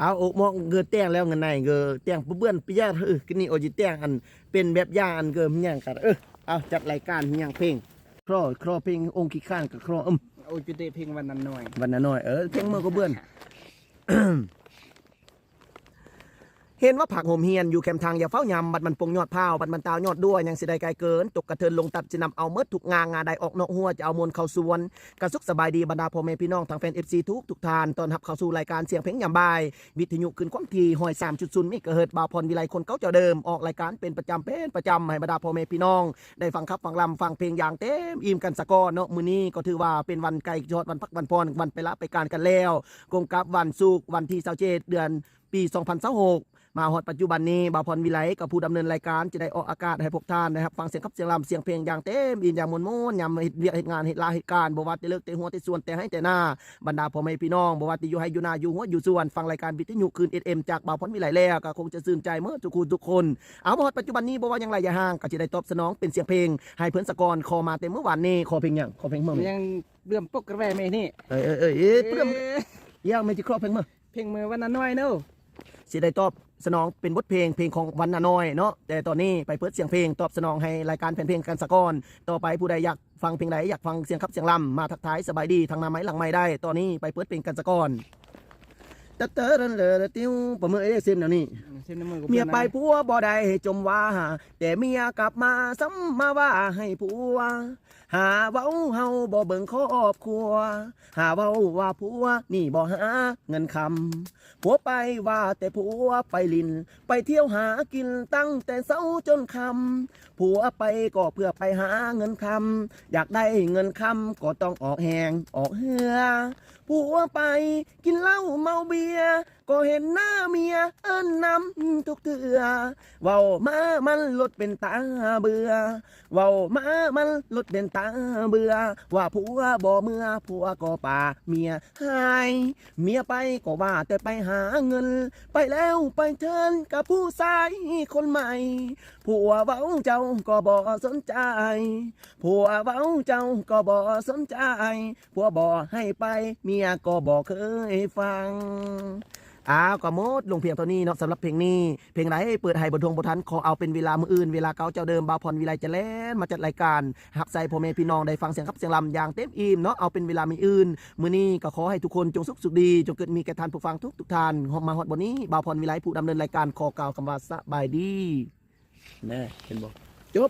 เอาโอ้มองเงือแต้งแล้วเงินไหนเงือแต้งเปื้อนปียากินนี่โอจิแต้งอันเป็นแบบอย่างอันเกิมยังกันเอาจัดรายการยังเพลงครอเพลงองค์ขี้ข้านกับครอโอ้จุดเดเพลงวันนั้นหน่อยวันนั้นหน่อยเพลงเมื่อก็เบื่อน เห็นว่าผักโหมเฮียนอยู่แคมทางอย่าเฝ้ายำบัดมันปงยอดพาวบัดมันตาวยอดด้วยยังสิได้ไกลเกินตกกระเทินลงตัดจะนำเอาเมดถูกงาใดออกนอกหัวจะเอามวลเข้าสวนกระสุกสบายดีบรรดาพ่อแม่พี่น้องทางแฟน FC ทุกทานตอนรับเข้าสู่รายการเสียงเพลงยามบ่ายวิทยุขึ้นความถี่หอย3.0มิกะเฮิรตซ์บ่าวพรวิไลคนเก่าเจ้าเดิมออกรายการเป็นประจำให้บรรดาพ่อแม่พี่น้องได้ฟังครับฟังลำฟังเพลงอย่างเต็มอิ่มกันสะก้อนเนาะมื้อนี้ก็ถือว่าเป็นวันไก่ยอดวันพักวันพรวันไปละไปการกันแล้วกงกับวันศุกร์วันที่27เดือนปี2026มาฮอดปัจจุบันนี้บ่าวพรวิไลกับผู้ดำเนินรายการจะได้ออกอากาศให้พวกท่านนะครับฟังเสียงขับเสียงลำเสียงเพลงอย่างเต็มอินอย่างมนๆยามเหตุเวียกเหตุงานเหตุลาเหตุการณ์บ่ว่าจะเลิกแต่หัวแต่ส่วนแต่ให้แต่หน้าบรรดาพ่อแม่พี่น้องบ่ว่าจะอยู่ให้อยู่หน้าอยู่หัวอยู่ส่วนฟังรายการวิทยุคืน FM จากบ่าวพรวิไลแล้วก็คงจะซื่นใจเมื่อทุกคนเอามาฮอดปัจจุบันนี้บ่ว่ายังไรอย่าห่างก็จะได้ตอบสนองเป็นเสียงเพลงให้เพิ่นสะกอนขอมาแต่เมื่อวานนี้ขอเพลงหยังขอเพลงเมื่อ ยังเรื่องปกกระแวไม่นี่เพิ่มยังไม่จะครอบเพลงเมื่อ เพลงมือวันนั้นหน่อยเนาะสิได้ตอบสนองเป็นบทเพลงของวันนาน้อยเนาะแต่ตอนนี้ไปเปิดเสียงเพลงตอบสนองให้รายการแฟนเพลงกันสะก้อนต่อไปผู้ใดอยากฟังเพลงไหนอยากฟังเสียงขับเสียงลำมาทักทายสบายดีทางมาไม้หลังไม้ได้ตอนนี้ไปเปิดเพลงกันสะก้อนเตอร์ติ้วประมือเส้นเดี๋ยวนี้เมียไปผัวบ่ได้จมว่าแต่เมียกลับมาซ้ำมาว่าให้ผัวหาเว้าเฮาบ่เบิ่งครอบครัวหาเว้าว่าผัวนี่บ่หาเงินคำผัวไปว่าแต่ผัวไปลินไปเที่ยวหากินตั้งแต่เช้าจนค่ำผัวไปก็เพื่อไปหาเงินคำอยากได้เงินคำก็ต้องออกแหงออกเหือผัวไปกินเหล้าเมาเบียร์ก็เห็นหน้าเมียเอิ้นน้ำทุกเถื่อเว้ามามันลดเป็นตาเบื่อเว้ามามันลดเป็นตาเบื่อว่าผัวบ่เมื่อผัวก็ป่าเมียหายเมียไปก็ว่าแต่ไปหาเงินไปแล้วไปเทินกับผู้ชายคนใหม่ผัวเว้าเจ้าก็บ่สนใจผัวเว้าเจ้าก็บ่สนใจผัวบ่ให้ไปเมียก็บ่เคยฟังก็หมดลงเพียงเท่านี้เนาะสำหรับเพลงนี้เพลงไหนเปิดให้บททงบททันขอเอาเป็นเวลามื้ออื่นเวลาเก่าเจ้าเดิมบ่าวพรวิไลจะเล่นมาจัดรายการหับใส่พ่อแม่พี่น้องได้ฟังเสียงขับเสียงลำอย่างเต็มอิ่มเนาะเอาเป็นเวลามื้ออื่นมื้อนี้ก็ขอให้ทุกคนจงสุขดีจงเกิดมีแก่ท่านผู้ฟังทุกท่านมาฮอดบนนี้บ่าวพรวิไลผู้ดำเนินรายการขอกล่าวคำว่าสบายดีแน่เห็นบ่จบ